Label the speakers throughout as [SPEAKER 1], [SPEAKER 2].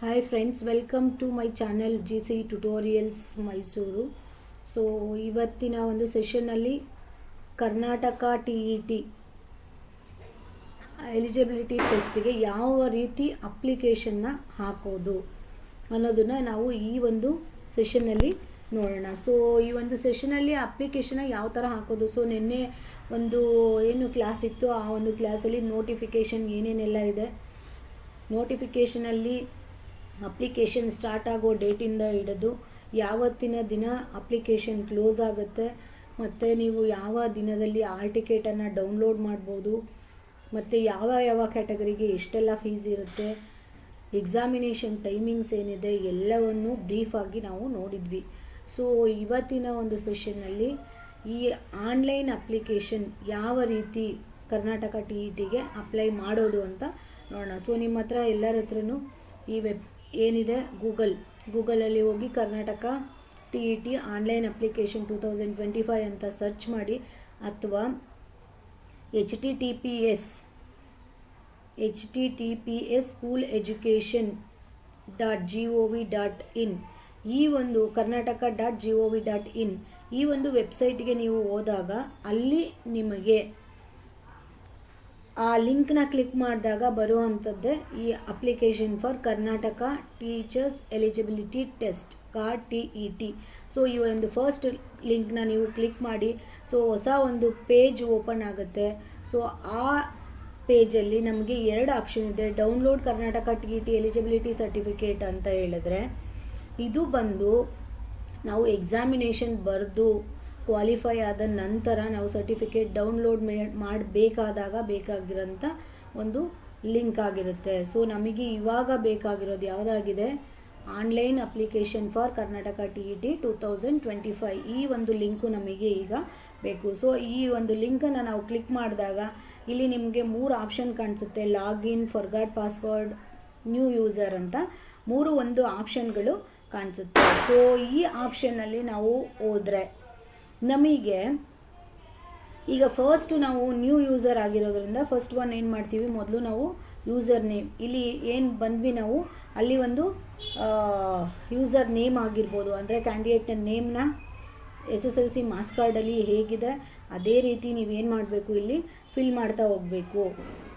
[SPEAKER 1] Hi friends, welcome to my channel GC Tutorials Mysuru. So ಇವತ್ತಿನ ಒಂದು ಸೆಷನ್ನಲ್ಲಿ Karnataka TET eligibility ಟೆಸ್ಟ್ಗೆ ಯಾವ ರೀತಿ ಅಪ್ಲಿಕೇಶನ್ನ ಹಾಕೋದು ಅನ್ನೋದನ್ನು ನಾವು ಈ ಒಂದು ಸೆಷನ್ನಲ್ಲಿ ನೋಡೋಣ. ಸೊ ಈ ಒಂದು ಸೆಷನಲ್ಲಿ ಅಪ್ಲಿಕೇಶನ್ನ ಯಾವ ಥರ ಹಾಕೋದು. ಸೊ ನಿನ್ನೆ ಒಂದು ಏನು ಕ್ಲಾಸ್ ಇತ್ತು, ಆ ಒಂದು ಕ್ಲಾಸಲ್ಲಿ ನೋಟಿಫಿಕೇಷನ್ ಏನೇನೆಲ್ಲ ಇದೆ, ನೋಟಿಫಿಕೇಷನಲ್ಲಿ ಅಪ್ಲಿಕೇಶನ್ ಸ್ಟಾರ್ಟ್ ಆಗೋ ಡೇಟಿಂದ ಹಿಡಿದು ಯಾವತ್ತಿನ ದಿನ ಅಪ್ಲಿಕೇಶನ್ ಕ್ಲೋಸ್ ಆಗುತ್ತೆ, ಮತ್ತು ನೀವು ಯಾವ ದಿನದಲ್ಲಿ ಆಲ್ ಟಿಕೆಟನ್ನು ಡೌನ್ಲೋಡ್ ಮಾಡ್ಬೋದು, ಮತ್ತು ಯಾವ ಯಾವ ಕ್ಯಾಟಗರಿಗೆ ಎಷ್ಟೆಲ್ಲ ಫೀಸ್ ಇರುತ್ತೆ, ಎಕ್ಸಾಮಿನೇಷನ್ ಟೈಮಿಂಗ್ಸ್ ಏನಿದೆ ಎಲ್ಲವನ್ನು ಬ್ರೀಫಾಗಿ ನಾವು ನೋಡಿದ್ವಿ. ಸೊ ಇವತ್ತಿನ ಒಂದು ಸೆಷನ್ನಲ್ಲಿ ಈ ಆನ್ಲೈನ್ ಅಪ್ಲಿಕೇಶನ್ ಯಾವ ರೀತಿ ಕರ್ನಾಟಕ TETಗೆ ಅಪ್ಲೈ ಮಾಡೋದು ಅಂತ ನೋಡೋಣ. ಸೊ ನಿಮ್ಮ ಹತ್ರ ಎಲ್ಲರ ಹತ್ರನೂ ಈ ವೆಬ್ ಏನಿದೆ ಗೂಗಲಲ್ಲಿ ಹೋಗಿ ಕರ್ನಾಟಕ TET ಆನ್ಲೈನ್ ಅಪ್ಲಿಕೇಶನ್ 2025 ಅಂತ ಸರ್ಚ್ ಮಾಡಿ, ಅಥವಾ https schooleducation.gov.in ಈ ಒಂದು karnataka.gov.in ಈ ಒಂದು ವೆಬ್ಸೈಟ್ಗೆ ನೀವು ಹೋದಾಗ ಅಲ್ಲಿ ನಿಮಗೆ ಆ ಲಿಂಕ್ನ ಕ್ಲಿಕ್ ಮಾಡಿದಾಗ ಬರುವಂಥದ್ದೇ ಈ application for Karnataka teachers eligibility test TET. So ಈ ಒಂದು ಫಸ್ಟ್ ಲಿಂಕ್ನ ನೀವು ಕ್ಲಿಕ್ ಮಾಡಿ, ಸೊ ಹೊಸ ಒಂದು ಪೇಜ್ ಓಪನ್ ಆಗುತ್ತೆ. ಸೊ ಆ ಪೇಜಲ್ಲಿ ನಮಗೆ ಎರಡು ಆಪ್ಷನ್ ಇದೆ. Download Karnataka TET eligibility certificate ಅಂತ ಹೇಳಿದ್ರೆ, ಇದು ಬಂದು ನಾವು ಎಕ್ಸಾಮಿನೇಷನ್ ಬರೆದು ಕ್ವಾಲಿಫೈ ಆದ ನಂತರ ನಾವು ಸರ್ಟಿಫಿಕೇಟ್ ಡೌನ್ಲೋಡ್ ಮಾಡಬೇಕಾದಾಗ ಬೇಕಾಗಿರೋಂಥ ಒಂದು ಲಿಂಕ್ ಆಗಿರುತ್ತೆ. ಸೊ ನಮಗೆ ಇವಾಗ ಬೇಕಾಗಿರೋದು ಯಾವುದಾಗಿದೆ, online application for Karnataka TET 2025 ಈ ಒಂದು ಲಿಂಕು ನಮಗೆ ಈಗ ಬೇಕು. ಸೊ ಈ ಒಂದು ಲಿಂಕನ್ನು ನಾವು ಕ್ಲಿಕ್ ಮಾಡಿದಾಗ ಇಲ್ಲಿ ನಿಮಗೆ 3 ಆಪ್ಷನ್ ಕಾಣಿಸುತ್ತೆ. Login, forgot password, new user ಅಂತ ಒಂದು ಆಪ್ಷನ್ಗಳು ಕಾಣಿಸುತ್ತೆ. ಸೊ ಈ ಆಪ್ಷನ್ನಲ್ಲಿ ನಾವು ಹೋದರೆ ನಮಗೆ ಈಗ ಫಸ್ಟ್ ನಾವು ನ್ಯೂ ಯೂಸರ್ ಆಗಿರೋದ್ರಿಂದ ಫಸ್ಟ್ ಒನ್ ಏನು ಮಾಡ್ತೀವಿ, ಮೊದಲು ನಾವು ಯೂಸರ್ ನೇಮ್ ಇಲ್ಲಿ ಏನು ಬಂದ್ವಿ ನಾವು ಅಲ್ಲಿ ಒಂದು ಯೂಸರ್ ನೇಮ್ ಆಗಿರ್ಬೋದು, ಅಂದರೆ ಕ್ಯಾಂಡಿಡೇಟ್ನ ನೇಮ್ನ SSLC ಮಾರ್ಕ್ಸ್ ಕಾರ್ಡಲ್ಲಿ ಹೇಗಿದೆ ಅದೇ ರೀತಿ ನೀವೇನು ಮಾಡಬೇಕು, ಇಲ್ಲಿ ಫಿಲ್ ಮಾಡ್ತಾ ಹೋಗಬೇಕು.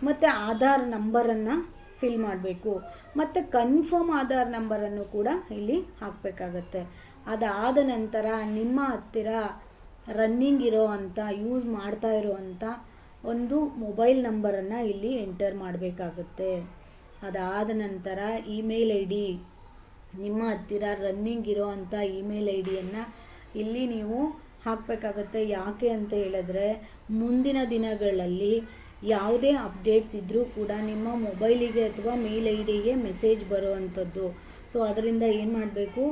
[SPEAKER 1] ಮತ್ತು ಆಧಾರ್ ನಂಬರನ್ನು ಫಿಲ್ ಮಾಡಬೇಕು, ಮತ್ತು ಕನ್ಫರ್ಮ್ ಆಧಾರ್ ನಂಬರನ್ನು ಕೂಡ ಇಲ್ಲಿ ಹಾಕಬೇಕಾಗತ್ತೆ. ಅದಾದ ನಂತರ ನಿಮ್ಮ ಹತ್ತಿರ ರನ್ನಿಂಗ್ ಇರೋ ಅಂಥ ಯೂಸ್ ಮಾಡ್ತಾ ಇರೋ ಅಂಥ ಒಂದು ಮೊಬೈಲ್ ನಂಬರನ್ನು ಇಲ್ಲಿ ಎಂಟರ್ ಮಾಡಬೇಕಾಗುತ್ತೆ. ಅದಾದ ನಂತರ ಇಮೇಲ್ ID, ನಿಮ್ಮ ಹತ್ತಿರ ರನ್ನಿಂಗ್ ಇರೋ ಅಂಥ ಇಮೇಲ್ IDಯನ್ನು ಇಲ್ಲಿ ನೀವು ಹಾಕಬೇಕಾಗತ್ತೆ. ಯಾಕೆ ಅಂತ ಹೇಳಿದ್ರೆ, ಮುಂದಿನ ದಿನಗಳಲ್ಲಿ ಯಾವುದೇ ಅಪ್ಡೇಟ್ಸ್ ಇದ್ದರೂ ಕೂಡ ನಿಮ್ಮ ಮೊಬೈಲಿಗೆ ಅಥವಾ ಮೇಲ್ IDಗೆ ಮೆಸೇಜ್ ಬರೋ ಅಂಥದ್ದು. ಸೊ ಅದರಿಂದ ಏನು ಮಾಡಬೇಕು,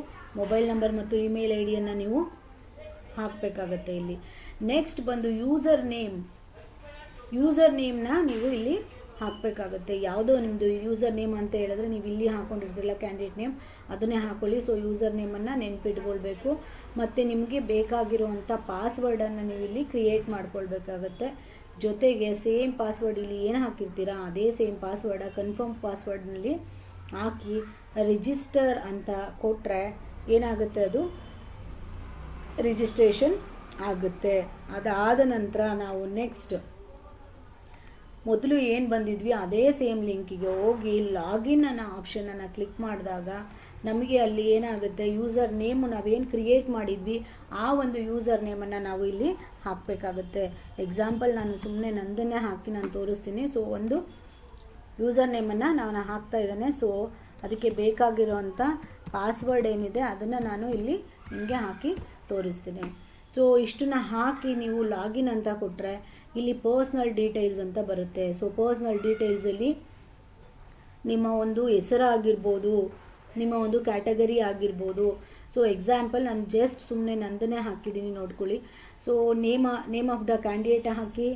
[SPEAKER 1] ಮೊಬೈಲ್ ನಂಬರ್ ಮತ್ತು ಇಮೇಲ್ IDಯನ್ನು ನೀವು ಹಾಕಬೇಕಾಗತ್ತೆ. ಇಲ್ಲಿ ನೆಕ್ಸ್ಟ್ ಬಂದು ಯೂಸರ್ ನೇಮ್ನ ನೀವು ಇಲ್ಲಿ ಹಾಕಬೇಕಾಗತ್ತೆ. ಯಾವುದೋ ನಿಮ್ಮದು ಯೂಸರ್ ನೇಮ್ ಅಂತ ಹೇಳಿದ್ರೆ ನೀವು ಇಲ್ಲಿ ಹಾಕ್ಕೊಂಡಿರ್ತಿಲ್ಲ ಕ್ಯಾಂಡಿಡೇಟ್ ನೇಮ್, ಅದನ್ನೇ ಹಾಕೊಳ್ಳಿ. ಸೊ ಯೂಸರ್ ನೇಮನ್ನು ನೆನ್ಪಿಟ್ಕೊಳ್ಬೇಕು, ಮತ್ತು ನಿಮಗೆ ಬೇಕಾಗಿರುವಂಥ ಪಾಸ್ವರ್ಡನ್ನು ನೀವು ಇಲ್ಲಿ ಕ್ರಿಯೇಟ್ ಮಾಡ್ಕೊಳ್ಬೇಕಾಗತ್ತೆ. ಜೊತೆಗೆ ಸೇಮ್ ಪಾಸ್ವರ್ಡ್ ಇಲ್ಲಿ ಏನು ಹಾಕಿರ್ತೀರಾ ಅದೇ ಸೇಮ್ ಪಾಸ್ವರ್ಡ ಕನ್ಫರ್ಮ್ ಪಾಸ್ವರ್ಡ್ನಲ್ಲಿ ಹಾಕಿ ರಿಜಿಸ್ಟರ್ ಅಂತ ಕೊಟ್ಟರೆ ಏನಾಗುತ್ತೆ, ಅದು ರಿಜಿಸ್ಟ್ರೇಷನ್ ಆಗುತ್ತೆ. ಅದಾದ ನಂತರ ನಾವು ನೆಕ್ಸ್ಟ್ ಮೊದಲು ಏನು ಬಂದಿದ್ವಿ ಅದೇ ಸೇಮ್ ಲಿಂಕಿಗೆ ಹೋಗಿ ಲಾಗಿನ್ ಅನ್ನೋ ಆಪ್ಷನನ್ನು ಕ್ಲಿಕ್ ಮಾಡಿದಾಗ ನಮಗೆ ಅಲ್ಲಿ ಏನಾಗುತ್ತೆ, ಯೂಸರ್ ನೇಮು ನಾವೇನು ಕ್ರಿಯೇಟ್ ಮಾಡಿದ್ವಿ ಆ ಒಂದು ಯೂಸರ್ ನೇಮನ್ನು ನಾವು ಇಲ್ಲಿ ಹಾಕಬೇಕಾಗುತ್ತೆ. ಎಕ್ಸಾಂಪಲ್ ನಾನು ಸುಮ್ಮನೆ ನಂದನ್ನೇ ಹಾಕಿ ನಾನು ತೋರಿಸ್ತೀನಿ. ಸೊ ಒಂದು ಯೂಸರ್ ನೇಮನ್ನು ನಾನು ಹಾಕ್ತಾ ಇದ್ದೇನೆ. ಸೊ ಅದಕ್ಕೆ ಬೇಕಾಗಿರೋವಂಥ ಪಾಸ್ವರ್ಡ್ ಏನಿದೆ ಅದನ್ನು ನಾನು ಇಲ್ಲಿ ನಿಮಗೆ ಹಾಕಿ ತೋರಿಸ್ತೀನಿ. ಸೊ ಇಷ್ಟನ್ನ ಹಾಕಿ ನೀವು ಲಾಗಿನ್ ಅಂತ ಕೊಟ್ಟರೆ ಇಲ್ಲಿ ಪರ್ಸ್ನಲ್ ಡೀಟೇಲ್ಸ್ ಅಂತ ಬರುತ್ತೆ. ಸೊ ಪರ್ಸ್ನಲ್ ಡೀಟೇಲ್ಸಲ್ಲಿ ನಿಮ್ಮ ಒಂದು ಹೆಸರಾಗಿರ್ಬೋದು, ನಿಮ್ಮ ಒಂದು ಕ್ಯಾಟಗರಿ ಆಗಿರ್ಬೋದು. ಸೊ ಎಕ್ಸಾಂಪಲ್ ನಾನು ಜಸ್ಟ್ ಸುಮ್ಮನೆ ನಂದನ್ನೇ ಹಾಕಿದ್ದೀನಿ ನೋಡ್ಕೊಳ್ಳಿ. So name of the candidate ಹಾಕಿ,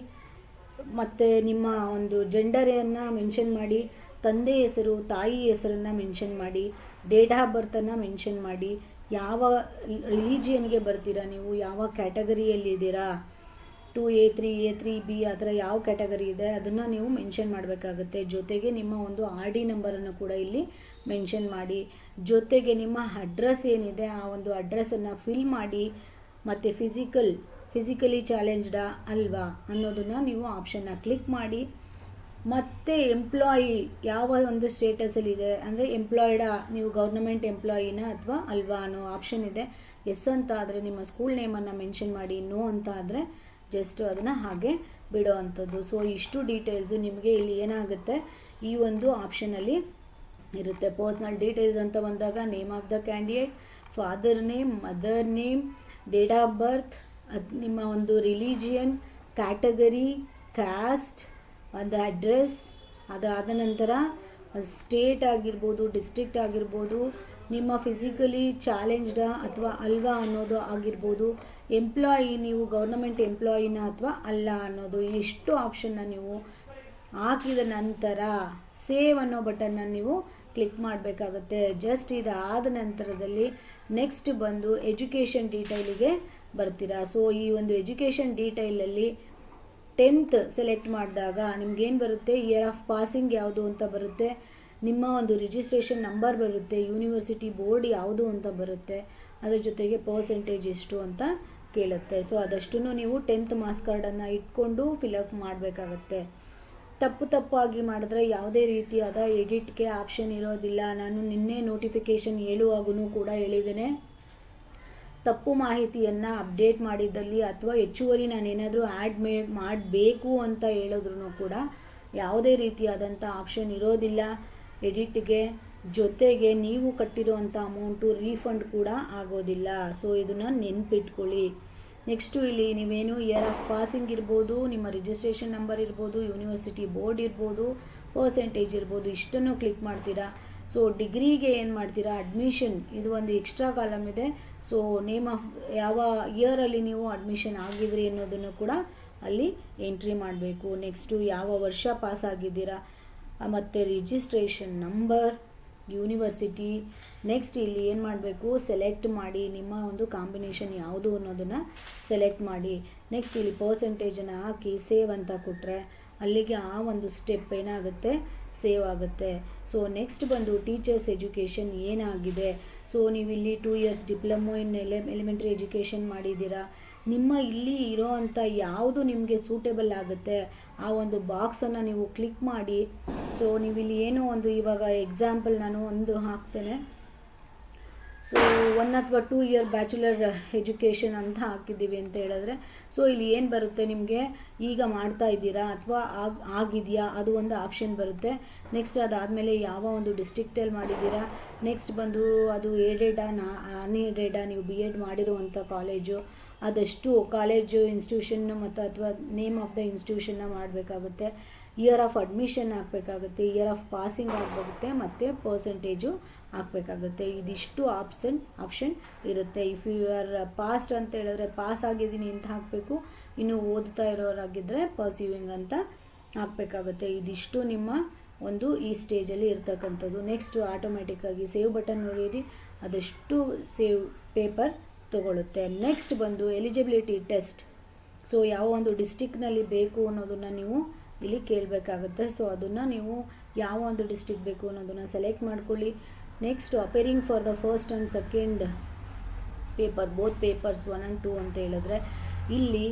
[SPEAKER 1] ಮತ್ತು ನಿಮ್ಮ ಒಂದು ಜೆಂಡರನ್ನು ಮೆನ್ಷನ್ ಮಾಡಿ, ತಂದೆ ಹೆಸರು ತಾಯಿ ಹೆಸರನ್ನು ಮೆನ್ಷನ್ ಮಾಡಿ, ಡೇಟ್ ಆಫ್ ಬರ್ತನ್ನು ಮೆನ್ಷನ್ ಮಾಡಿ, ಯಾವ ರಿಲಿಜಿಯನ್ಗೆ ಬರ್ತೀರಾ ನೀವು, ಯಾವ ಕ್ಯಾಟಗರಿಯಲ್ಲಿದ್ದೀರಾ, A3 B ಆ ಥರ ಯಾವ ಕ್ಯಾಟಗರಿ ಇದೆ ಅದನ್ನು ನೀವು ಮೆನ್ಷನ್ ಮಾಡಬೇಕಾಗುತ್ತೆ. ಜೊತೆಗೆ ನಿಮ್ಮ ಒಂದು ಆರ್ ಡಿ ನಂಬರನ್ನು ಕೂಡ ಇಲ್ಲಿ ಮೆನ್ಷನ್ ಮಾಡಿ, ಜೊತೆಗೆ ನಿಮ್ಮ ಅಡ್ರೆಸ್ ಏನಿದೆ ಆ ಒಂದು ಅಡ್ರೆಸ್ಸನ್ನು ಫಿಲ್ ಮಾಡಿ, ಮತ್ತು ಫಿಸಿಕಲಿ ಚಾಲೆಂಜ್ಡಾ ಅಲ್ವಾ ಅನ್ನೋದನ್ನು ನೀವು ಆಪ್ಷನ್ನ ಕ್ಲಿಕ್ ಮಾಡಿ. ಮತ್ತು ಎಂಪ್ಲಾಯಿ ಯಾವ ಒಂದು ಸ್ಟೇಟಸಲ್ಲಿದೆ ಅಂದರೆ ಎಂಪ್ಲಾಯ್ಡಾ, ನೀವು ಗೌರ್ನಮೆಂಟ್ ಎಂಪ್ಲಾಯಿನ ಅಥವಾ ಅಲ್ವಾ ಅನ್ನೋ ಆಪ್ಷನ್ ಇದೆ. ಎಸ್ ಅಂತ ಆದರೆ ನಿಮ್ಮ ಸ್ಕೂಲ್ ನೇಮನ್ನು ಮೆನ್ಷನ್ ಮಾಡಿ, ನೋ ಅಂತ ಆದರೆ ಜಸ್ಟ್ ಅದನ್ನು ಹಾಗೆ ಬಿಡೋ ಅಂಥದ್ದು. ಸೊ ಇಷ್ಟು ಡೀಟೇಲ್ಸು ನಿಮಗೆ ಇಲ್ಲಿ ಏನಾಗುತ್ತೆ ಈ ಒಂದು ಆಪ್ಷನಲ್ಲಿ ಇರುತ್ತೆ. ಪರ್ಸ್ನಲ್ ಡೀಟೇಲ್ಸ್ ಅಂತ ಬಂದಾಗ name of the candidate, father name, mother name, date of birth, ನಿಮ್ಮ ಒಂದು ರಿಲಿಜಿಯನ್, ಕ್ಯಾಟಗರಿ, ಕ್ಯಾಸ್ಟ್, ಒಂದು ಅಡ್ರೆಸ್, ಅದಾದ ನಂತರ ಸ್ಟೇಟ್ ಆಗಿರ್ಬೋದು, ಡಿಸ್ಟ್ರಿಕ್ಟ್ ಆಗಿರ್ಬೋದು, ನಿಮ್ಮ ಫಿಸಿಕಲಿ ಚಾಲೆಂಜ್ಡಾ ಅಥವಾ ಅಲ್ವಾ ಅನ್ನೋದು ಆಗಿರ್ಬೋದು, ಎಂಪ್ಲಾಯಿ ನೀವು ಗೌರ್ನಮೆಂಟ್ ಎಂಪ್ಲಾಯಿನ ಅಥವಾ ಅಲ್ಲ ಅನ್ನೋದು. ಇಷ್ಟು ಆಪ್ಷನ್ನ ನೀವು ಹಾಕಿದ ನಂತರ ಸೇವ್ ಅನ್ನೋ ಬಟನ್ನ ನೀವು ಕ್ಲಿಕ್ ಮಾಡಬೇಕಾಗುತ್ತೆ. ಜಸ್ಟ್ ಇದಾದ ನಂತರದಲ್ಲಿ ನೆಕ್ಸ್ಟ್ ಬಂದು ಎಜುಕೇಷನ್ ಡೀಟೈಲಿಗೆ ಬರ್ತೀರಾ. ಸೊ ಈ ಒಂದು ಎಜುಕೇಷನ್ ಡೀಟೈಲಲ್ಲಿ 10th ಸೆಲೆಕ್ಟ್ ಮಾಡಿದಾಗ ನಿಮ್ಗೇನು ಬರುತ್ತೆ, ಇಯರ್ ಆಫ್ ಪಾಸಿಂಗ್ ಯಾವುದು ಅಂತ ಬರುತ್ತೆ, ನಿಮ್ಮ ಒಂದು ರಿಜಿಸ್ಟ್ರೇಷನ್ ನಂಬರ್ ಬರುತ್ತೆ, ಯೂನಿವರ್ಸಿಟಿ ಬೋರ್ಡ್ ಯಾವುದು ಅಂತ ಬರುತ್ತೆ, ಅದ್ರ ಜೊತೆಗೆ ಪರ್ಸೆಂಟೇಜ್ ಎಷ್ಟು ಅಂತ ಕೇಳುತ್ತೆ. ಸೊ ಅದಷ್ಟು ನೀವು 10th ಮಾರ್ಕ್ಸ್ ಕಾರ್ಡನ್ನು ಇಟ್ಕೊಂಡು ಫಿಲಪ್ ಮಾಡಬೇಕಾಗತ್ತೆ. ತಪ್ಪಾಗಿ ಮಾಡಿದ್ರೆ ಯಾವುದೇ ರೀತಿಯಾದ ಎಡಿಟ್ಗೆ ಆಪ್ಷನ್ ಇರೋದಿಲ್ಲ. ನಾನು ನಿನ್ನೆ ನೋಟಿಫಿಕೇಷನ್ ಹೇಳುವಾಗೂ ಕೂಡ ಹೇಳಿದ್ದೇನೆ, ತಪ್ಪು ಮಾಹಿತಿಯನ್ನು ಅಪ್ಡೇಟ್ ಮಾಡಿದ್ದಲ್ಲಿ ಅಥವಾ ಹೆಚ್ಚುವರಿ ನಾನೇನಾದರೂ ಆ್ಯಡ್ ಮಾಡಬೇಕು ಅಂತ ಹೇಳಿದ್ರು ಕೂಡ ಯಾವುದೇ ರೀತಿಯಾದಂಥ ಆಪ್ಷನ್ ಇರೋದಿಲ್ಲ ಎಡಿಟ್ಗೆ. ಜೊತೆಗೆ ನೀವು ಕಟ್ಟಿರೋವಂಥ ಅಮೌಂಟು ರೀಫಂಡ್ ಕೂಡ ಆಗೋದಿಲ್ಲ. ಸೊ ಇದನ್ನು ನೆನ್ಪಿಟ್ಕೊಳ್ಳಿ. ನೆಕ್ಸ್ಟು ಇಲ್ಲಿ ನೀವೇನು ಇಯರ್ ಆಫ್ ಪಾಸಿಂಗ್ ಇರ್ಬೋದು, ನಿಮ್ಮ ರಿಜಿಸ್ಟ್ರೇಷನ್ ನಂಬರ್ ಇರ್ಬೋದು, ಯೂನಿವರ್ಸಿಟಿ ಬೋರ್ಡ್ ಇರ್ಬೋದು, ಪರ್ಸೆಂಟೇಜ್ ಇರ್ಬೋದು, ಇಷ್ಟನ್ನು ಕ್ಲಿಕ್ ಮಾಡ್ತೀರಾ. ಸೊ ಡಿಗ್ರಿಗೆ ಏನು ಮಾಡ್ತೀರಾ, ಅಡ್ಮಿಷನ್ ಇದು ಒಂದು ಎಕ್ಸ್ಟ್ರಾ ಕಾಲಮ್ ಇದೆ. ಸೊ ನೇಮ್ ಆಫ್ ಯಾವ ಇಯರಲ್ಲಿ ನೀವು ಅಡ್ಮಿಷನ್ ಆಗಿದ್ರಿ ಅನ್ನೋದನ್ನು ಕೂಡ ಅಲ್ಲಿ ಎಂಟ್ರಿ ಮಾಡಬೇಕು. ನೆಕ್ಸ್ಟು ಯಾವ ವರ್ಷ ಪಾಸ್ ಆಗಿದ್ದೀರಾ, ಮತ್ತು ರಿಜಿಸ್ಟ್ರೇಷನ್ ನಂಬರ್, ಯೂನಿವರ್ಸಿಟಿ. ನೆಕ್ಸ್ಟ್ ಇಲ್ಲಿ ಏನು ಮಾಡಬೇಕು, ಸೆಲೆಕ್ಟ್ ಮಾಡಿ ನಿಮ್ಮ ಒಂದು ಕಾಂಬಿನೇಷನ್ ಯಾವುದು ಅನ್ನೋದನ್ನು ಸೆಲೆಕ್ಟ್ ಮಾಡಿ. ನೆಕ್ಸ್ಟ್ ಇಲ್ಲಿ ಪರ್ಸೆಂಟೇಜನ್ನು ಹಾಕಿ ಸೇವ್ ಅಂತ ಕೊಟ್ಟರೆ ಅಲ್ಲಿಗೆ ಆ ಒಂದು ಸ್ಟೆಪ್ ಏನಾಗುತ್ತೆ, ಸೇವ್ ಆಗುತ್ತೆ. ಸೊ ನೆಕ್ಸ್ಟ್ ಬಂದು ಟೀಚರ್ಸ್ ಎಜುಕೇಷನ್ ಏನಾಗಿದೆ. ಸೊ ನೀವು ಇಲ್ಲಿ 2 years diploma in elementary education ಮಾಡಿದ್ದೀರಾ, ನಿಮ್ಮ ಇಲ್ಲಿ ಇರೋ ಅಂಥ ಯಾವುದು ನಿಮಗೆ ಸೂಟೇಬಲ್ ಆಗುತ್ತೆ ಆ ಒಂದು ಬಾಕ್ಸನ್ನು ನೀವು ಕ್ಲಿಕ್ ಮಾಡಿ. ಸೊ ನೀವು ಇಲ್ಲಿ ಏನೋ ಒಂದು ಇವಾಗ ಎಕ್ಸಾಂಪಲ್ ನಾನು ಒಂದು ಹಾಕ್ತೇನೆ. ಸೊ 1 ಅಥವಾ 2 year ಬ್ಯಾಚುಲರ್ ಎಜುಕೇಷನ್ ಅಂತ ಹಾಕಿದ್ದೀವಿ ಅಂತ ಹೇಳಿದ್ರೆ, ಸೊ ಇಲ್ಲಿ ಏನು ಬರುತ್ತೆ ನಿಮಗೆ, ಈಗ ಮಾಡ್ತಾ ಇದ್ದೀರಾ ಅಥವಾ ಆಗಿದೆಯಾ ಅದು ಒಂದು ಆಪ್ಷನ್ ಬರುತ್ತೆ. ನೆಕ್ಸ್ಟ್ ಅದಾದಮೇಲೆ ಯಾವ ಒಂದು ಡಿಸ್ಟ್ರಿಕ್ಟಲ್ಲಿ ಮಾಡಿದ್ದೀರಾ, ನೆಕ್ಸ್ಟ್ ಬಂದು ಅದು ಏಡೆಡಾ ಅನ್ಏಡೆಡಾ, ನೀವು BEd ಮಾಡಿರುವಂಥ ಕಾಲೇಜು ಅದಷ್ಟು ಕಾಲೇಜು ಇನ್ಸ್ಟಿಟ್ಯೂಷನ್ನು ಮತ್ತು ಅಥವಾ ನೇಮ್ ಆಫ್ ದ ಇನ್ಸ್ಟಿಟ್ಯೂಷನ್ನ ಮಾಡಬೇಕಾಗುತ್ತೆ, ಇಯರ್ ಆಫ್ ಅಡ್ಮಿಷನ್ ಹಾಕಬೇಕಾಗುತ್ತೆ, ಇಯರ್ ಆಫ್ ಪಾಸಿಂಗ್ ಆಗಬೇಕಾಗುತ್ತೆ, ಮತ್ತು ಪರ್ಸೆಂಟೇಜು ಹಾಕಬೇಕಾಗುತ್ತೆ. ಇದಿಷ್ಟು ಆಪ್ಷನ್ ಇರುತ್ತೆ. ಇಫ್ ಯು ಆರ್ ಪಾಸ್ಟ್ ಅಂತ ಹೇಳಿದ್ರೆ ಪಾಸ್ ಆಗಿದ್ದೀನಿ ಅಂತ ಹಾಕಬೇಕು, ಇನ್ನು ಓದ್ತಾ ಇರೋರಾಗಿದ್ದರೆ ಪರ್ಸ್ಯೂವಿಂಗ್ ಅಂತ ಹಾಕಬೇಕಾಗುತ್ತೆ. ಇದಿಷ್ಟು ನಿಮ್ಮ ಒಂದು ಈ ಸ್ಟೇಜಲ್ಲಿ ಇರ್ತಕ್ಕಂಥದ್ದು. ನೆಕ್ಸ್ಟು ಆಟೋಮೆಟಿಕ್ಕಾಗಿ ಸೇವ್ ಬಟನ್ ನೋಡಿರಿ, ಅದಷ್ಟು ಸೇವ್ ಪೇಪರ್ ತೊಗೊಳುತ್ತೆ. ನೆಕ್ಸ್ಟ್ ಬಂದು ಎಲಿಜಿಬಿಲಿಟಿ ಟೆಸ್ಟ್. ಸೊ ಯಾವ ಒಂದು ಡಿಸ್ಟಿಕ್ನಲ್ಲಿ ಬೇಕು ಅನ್ನೋದನ್ನು ನೀವು ಇಲ್ಲಿ ಕೇಳಬೇಕಾಗುತ್ತೆ. ಸೊ ಅದನ್ನು ನೀವು ಯಾವ ಒಂದು ಡಿಸ್ಟಿಕ್ ಬೇಕು ಅನ್ನೋದನ್ನು ಸೆಲೆಕ್ಟ್ ಮಾಡ್ಕೊಳ್ಳಿ. Next appearing for the first and second paper, both papers 1 and 2 ಅಂತ ಹೇಳಿದ್ರೆ, ಇಲ್ಲಿ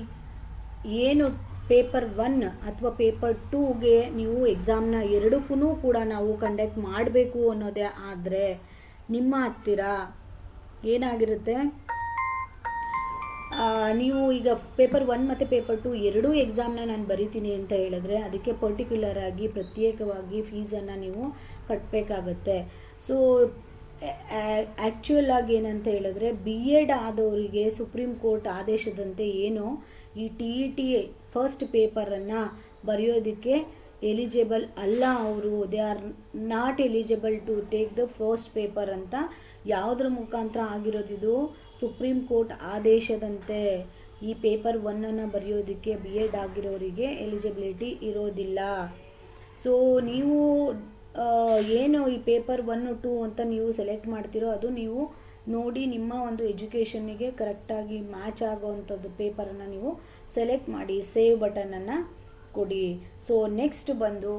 [SPEAKER 1] ಏನು ಪೇಪರ್ 1 ಅಥವಾ ಪೇಪರ್ 2ಗೆ ನೀವು ಎಕ್ಸಾಮ್ನ ಎರಡಕ್ಕೂ ಕೂಡ ನಾವು ಕಂಡಕ್ಟ್ ಮಾಡಬೇಕು ಅನ್ನೋದೇ ಆದರೆ ನಿಮ್ಮ ಹತ್ತಿರ ಏನಾಗಿರುತ್ತೆ, ನೀವು ಈಗ ಪೇಪರ್ 1 ಮತ್ತು ಪೇಪರ್ 2 ಎರಡೂ ಎಕ್ಸಾಮ್ನ ನಾನು ಬರಿತೀನಿ ಅಂತ ಹೇಳಿದ್ರೆ ಅದಕ್ಕೆ ಪರ್ಟಿಕ್ಯುಲರ್ ಆಗಿ ಪ್ರತ್ಯೇಕವಾಗಿ ಫೀಸನ್ನು ನೀವು ಕಟ್ಟಬೇಕಾಗತ್ತೆ. ಸೊ ಆ್ಯಕ್ಚುಯಲ್ ಆಗಿ ಏನಂತ ಹೇಳಿದ್ರೆ BEd ಆದವರಿಗೆ ಸುಪ್ರೀಂ ಕೋರ್ಟ್ ಆದೇಶದಂತೆ ಏನು ಈ TET ಫಸ್ಟ್ ಪೇಪರನ್ನು ಬರೆಯೋದಕ್ಕೆ ಎಲಿಜಿಬಲ್ ಅಲ್ಲ, ಅವರು they are not eligible to take the first paper ಅಂತ ಯಾವುದ್ರ ಮುಖಾಂತರ ಆಗಿರೋದಿದು, ಸುಪ್ರೀಂ ಕೋರ್ಟ್ ಆದೇಶದಂತೆ ಈ ಪೇಪರ್ 1 ಬರೆಯೋದಕ್ಕೆ BEd ಆಗಿರೋರಿಗೆ ಎಲಿಜಿಬಿಲಿಟಿ ಇರೋದಿಲ್ಲ. ಸೊ ನೀವು ಏನು ಈ ಪೇಪರ್ 1, 2 ಅಂತ ನೀವು ಸೆಲೆಕ್ಟ್ ಮಾಡ್ತೀರೋ ಅದು ನೀವು ನೋಡಿ ನಿಮ್ಮ ಒಂದು ಎಜುಕೇಷನ್ನಿಗೆ ಕರೆಕ್ಟಾಗಿ ಮ್ಯಾಚ್ ಆಗೋವಂಥದ್ದು ಪೇಪರನ್ನು ನೀವು ಸೆಲೆಕ್ಟ್ ಮಾಡಿ ಸೇವ್ ಬಟನನ್ನು ಕೊಡಿ. ಸೊ ನೆಕ್ಸ್ಟ್ ಬಂದು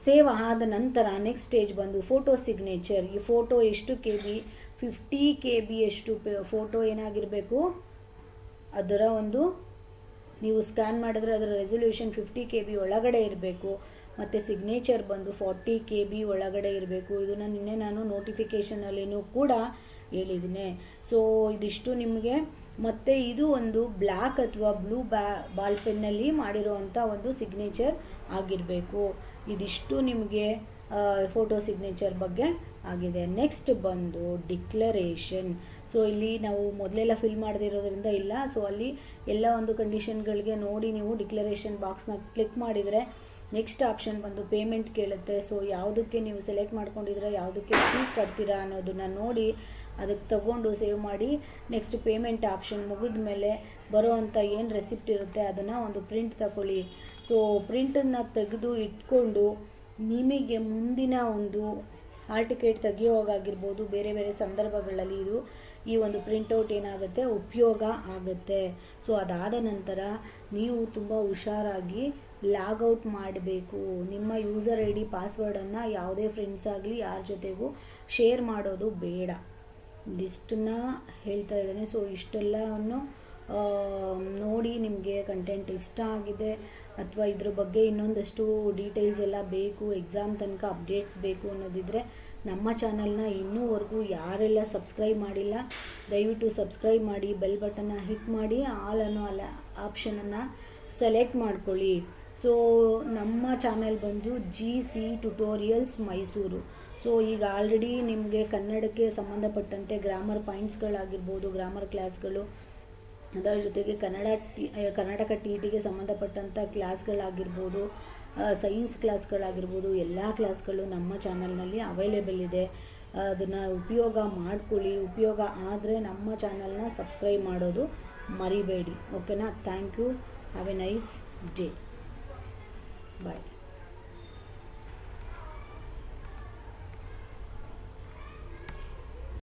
[SPEAKER 1] ಸೇವ್ ಆದ ನಂತರ ನೆಕ್ಸ್ಟ್ ಸ್ಟೇಜ್ ಬಂದು ಫೋಟೋ ಸಿಗ್ನೇಚರ್. ಈ ಫೋಟೋ ಎಷ್ಟು KB 50 KB ಎಷ್ಟು ಫೋಟೋ ಏನಾಗಿರಬೇಕು, ಅದರ ಒಂದು ನೀವು ಸ್ಕ್ಯಾನ್ ಮಾಡಿದ್ರೆ ಅದರ ರೆಸೊಲ್ಯೂಷನ್ 50 KB ಒಳಗಡೆ ಇರಬೇಕು. ಮತ್ತು ಸಿಗ್ನೇಚರ್ ಬಂದು 40 KB ಒಳಗಡೆ ಇರಬೇಕು. ಇದನ್ನು ನಿನ್ನೆ ನಾನು ನೋಟಿಫಿಕೇಷನಲ್ಲಿನೂ ಕೂಡ ಹೇಳಿದ್ದೀನಿ. ಸೊ ಇದಿಷ್ಟು ನಿಮಗೆ, ಮತ್ತು ಇದು ಒಂದು ಬ್ಲ್ಯಾಕ್ ಅಥವಾ ಬ್ಲೂ ಬಾಲ್ ಪೆನ್ನಲ್ಲಿ ಮಾಡಿರೋವಂಥ ಒಂದು ಸಿಗ್ನೇಚರ್ ಆಗಿರಬೇಕು. ಇದಿಷ್ಟು ನಿಮಗೆ ಫೋಟೋ ಸಿಗ್ನೇಚರ್ ಬಗ್ಗೆ ಆಗಿದೆ. ನೆಕ್ಸ್ಟ್ ಬಂದು ಡಿಕ್ಲರೇಷನ್. ಸೊ ಇಲ್ಲಿ ನಾವು ಮೊದಲೆಲ್ಲ ಫಿಲ್ ಮಾಡದಿರೋದ್ರಿಂದ ಇಲ್ಲ. ಸೊ ಅಲ್ಲಿ ಎಲ್ಲ ಒಂದು ಕಂಡೀಷನ್ಗಳಿಗೆ ನೋಡಿ ನೀವು ಡಿಕ್ಲರೇಷನ್ ಬಾಕ್ಸ್ನ ಕ್ಲಿಕ್ ಮಾಡಿದರೆ ನೆಕ್ಸ್ಟ್ ಆಪ್ಷನ್ ಬಂದು ಪೇಮೆಂಟ್ ಕೇಳುತ್ತೆ. ಸೊ ಯಾವುದಕ್ಕೆ ನೀವು ಸೆಲೆಕ್ಟ್ ಮಾಡ್ಕೊಂಡಿದ್ರೆ ಯಾವುದಕ್ಕೆ ಫೀಸ್ ಕಟ್ತೀರಾ ಅನ್ನೋದನ್ನು ನೋಡಿ ಅದಕ್ಕೆ ತಗೊಂಡು ಸೇವ್ ಮಾಡಿ. ನೆಕ್ಸ್ಟ್ ಪೇಮೆಂಟ್ ಆಪ್ಷನ್ ಮುಗಿದ ಮೇಲೆ ಬರೋ ಅಂಥ ಏನು ರೆಸಿಪ್ಟ್ ಇರುತ್ತೆ ಅದನ್ನು ಒಂದು ಪ್ರಿಂಟ್ ತಗೊಳ್ಳಿ. ಸೊ ಪ್ರಿಂಟನ್ನು ತೆಗೆದು ಇಟ್ಕೊಂಡು ನಿಮಗೆ ಮುಂದಿನ ಒಂದು ಹಾಲ್ ಟಿಕೆಟ್ ತೆಗಿಯೋವಾಗಿರ್ಬೋದು, ಬೇರೆ ಬೇರೆ ಸಂದರ್ಭಗಳಲ್ಲಿ ಈ ಒಂದು ಪ್ರಿಂಟೌಟ್ ಏನಾಗುತ್ತೆ ಉಪಯೋಗ ಆಗುತ್ತೆ. ಸೊ ಅದಾದ ನಂತರ ನೀವು ತುಂಬ ಹುಷಾರಾಗಿ ಲಾಗೌಟ್ ಮಾಡಬೇಕು. ನಿಮ್ಮ ಯೂಸರ್ ID ಪಾಸ್ವರ್ಡನ್ನು ಯಾವುದೇ ಫ್ರೆಂಡ್ಸ್ ಆಗಲಿ ಯಾರ ಜೊತೆಗೂ ಶೇರ್ ಮಾಡೋದು ಬೇಡ. ಇದಿಷ್ಟನ್ನು ಹೇಳ್ತಾ ಇದ್ದೇನೆ. ಸೊ ಇಷ್ಟೆಲ್ಲವನ್ನು ನೋಡಿ ನಿಮಗೆ ಕಂಟೆಂಟ್ ಇಷ್ಟ ಆಗಿದೆ ಅಥವಾ ಇದ್ರ ಬಗ್ಗೆ ಇನ್ನೊಂದಷ್ಟು ಡೀಟೇಲ್ಸ್ ಎಲ್ಲ ಬೇಕು, ಎಕ್ಸಾಮ್ ತನಕ ಅಪ್ಡೇಟ್ಸ್ ಬೇಕು ಅನ್ನೋದಿದ್ರೆ ನಮ್ಮ ಚಾನಲ್ನ ಇನ್ನೂವರೆಗೂ ಯಾರೆಲ್ಲ ಸಬ್ಸ್ಕ್ರೈಬ್ ಮಾಡಿಲ್ಲ ದಯವಿಟ್ಟು ಸಬ್ಸ್ಕ್ರೈಬ್ ಮಾಡಿ, ಬೆಲ್ ಬಟನ್ನ ಹಿಟ್ ಮಾಡಿ, ಆಲ್ ಅನ್ನೋ ಆಪ್ಷನನ್ನು ಸೆಲೆಕ್ಟ್ ಮಾಡ್ಕೊಳ್ಳಿ. ಸೊ ನಮ್ಮ ಚಾನಲ್ ಬಂದು GC ಟ್ಯುಟೋರಿಯಲ್ಸ್ ಮೈಸೂರು. ಸೊ ಈಗ ಆಲ್ರೆಡಿ ನಿಮಗೆ ಕನ್ನಡಕ್ಕೆ ಸಂಬಂಧಪಟ್ಟಂತೆ ಗ್ರಾಮರ್ ಪಾಯಿಂಟ್ಸ್ಗಳಾಗಿರ್ಬೋದು, ಗ್ರಾಮರ್ ಕ್ಲಾಸ್ಗಳು, ಅದರ ಜೊತೆಗೆ ಕರ್ನಾಟಕ TETಗೆ ಸಂಬಂಧಪಟ್ಟಂಥ ಕ್ಲಾಸ್ಗಳಾಗಿರ್ಬೋದು, ಸೈನ್ಸ್ ಕ್ಲಾಸ್ಗಳಾಗಿರ್ಬೋದು, ಎಲ್ಲ ಕ್ಲಾಸ್ಗಳು ನಮ್ಮ ಚಾನಲ್ನಲ್ಲಿ ಅವೈಲೇಬಲ್ ಇದೆ. ಅದನ್ನು ಉಪಯೋಗ ಮಾಡ್ಕೊಳ್ಳಿ. ಉಪಯೋಗ ಆದರೆ ನಮ್ಮ ಚಾನಲ್ನ ಸಬ್ಸ್ಕ್ರೈಬ್ ಮಾಡೋದು ಮರಿಬೇಡಿ. ಓಕೆನಾ? Thank you. Have a nice day. Bye.